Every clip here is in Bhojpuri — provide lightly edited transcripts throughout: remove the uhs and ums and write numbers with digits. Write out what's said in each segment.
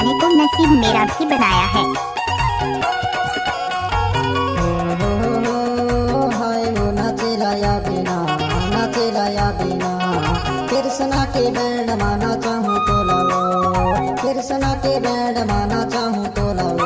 गाने को नसीब मेरा भी बनाया है। कृष्णा के बैंड माना चाहूँ तो लाओ, कृष्णा के बैंड माना चाहूँ तो लाओ।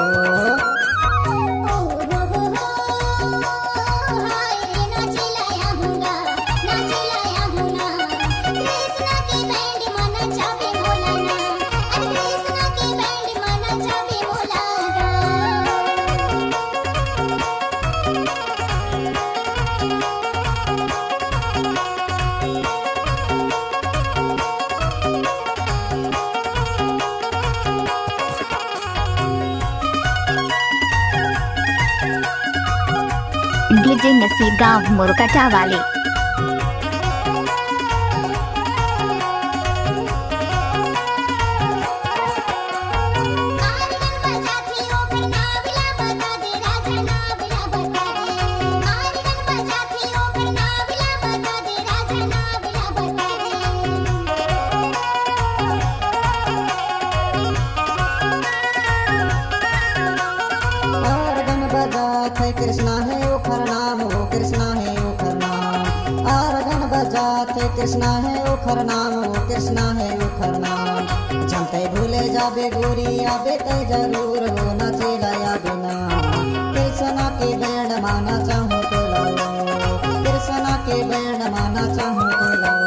डीजे नसीब गाँव मुरकटा वाले। कृष्णा है ओखर नाम, हो कृष्णा है ओखर नाम। आरगन बजाते कृष्णा है ओखर नाम, हो कृष्णा है ओखर नाम। जनते भूले जाबे गोरी आबे ते जरूर हो न चिल्लाया बिना। कृष्णा के बैंड माना चाहूँ तो लाओ, कृष्णा के बैंड माना चाहूँ तो लाओ।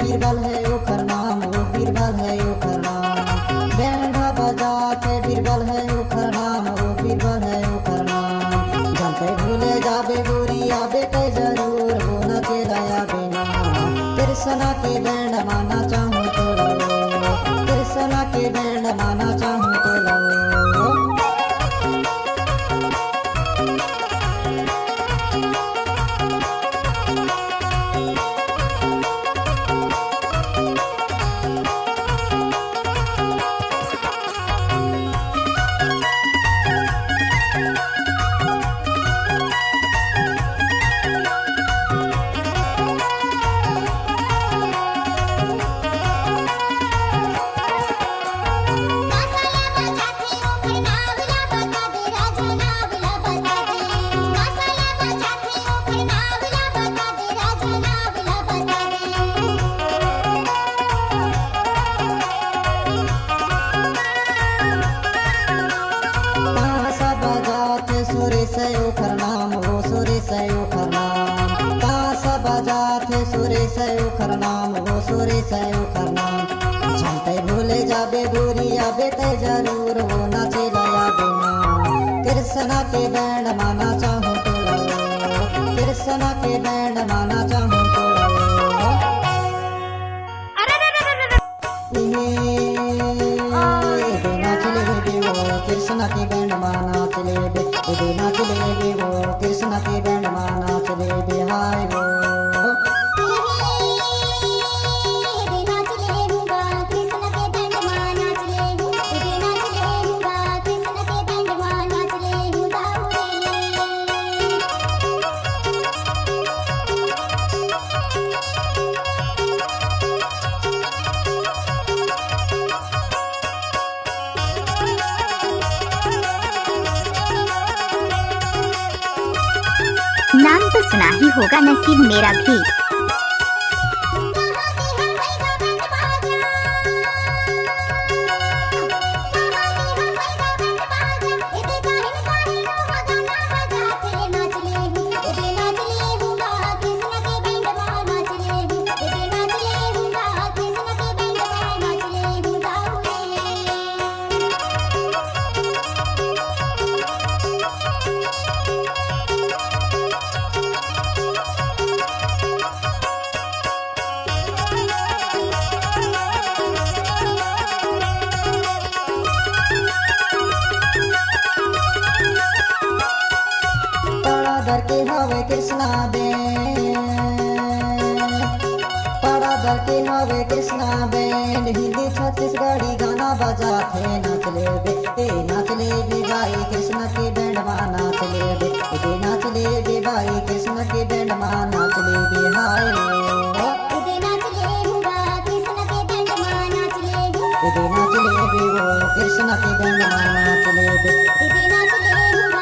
बीरबल है ओखर नाम, हो बीरबल है ओखर नाम। बैंडा बजाते बीरबल है ओखर नाम, हो बीरबल है ओखर नाम। जनते भूले जाबे गोरी आबे ते जरूर हो न चिल्लाया बिना। कृष्णा के बैंड माना चाहूँ तो लाओ, कृष्णा के बैंड माना चाहूँ तो लाओ। सुरेश ओखर नाम, हो सुरेश ओखर नाम। ताश बजाते सुरेश ओखर नाम, हो सुरेश ओखर नाम। जनते भूले जाबे गोरी आबे ते जरूर हो न चिल्लाया बिना। कृष्णा के बैंड माना चाहूँ तो लाओ, कृष्णा के बैंड माना चाहूँ तो लाओ। कृष्णा के बैंड माना चले बे, ना चले बे वो। कृष्णा के बैंड माना चले बे, हाय वो। नाम तो सुना ही होगा नसीब मेरा भी। के हवे कृष्णा बैंड, पड़ादर के हवे कृष्णा बैंड। हिंदी छत्तीसगढ़ी गाना बजाते नाच लेबे, नाच लेबे भाई कृष्ण के बैंड मा नाच लेबे, नाच लेबे भाई कृष्ण के बैंड मा नाच लेबे हाय। नाच लेबे कृष्ण के बैंड मा नाच लेबे, नाच लेबे वो कृष्ण के बैंड मा नाच लेबे, नाच लेबे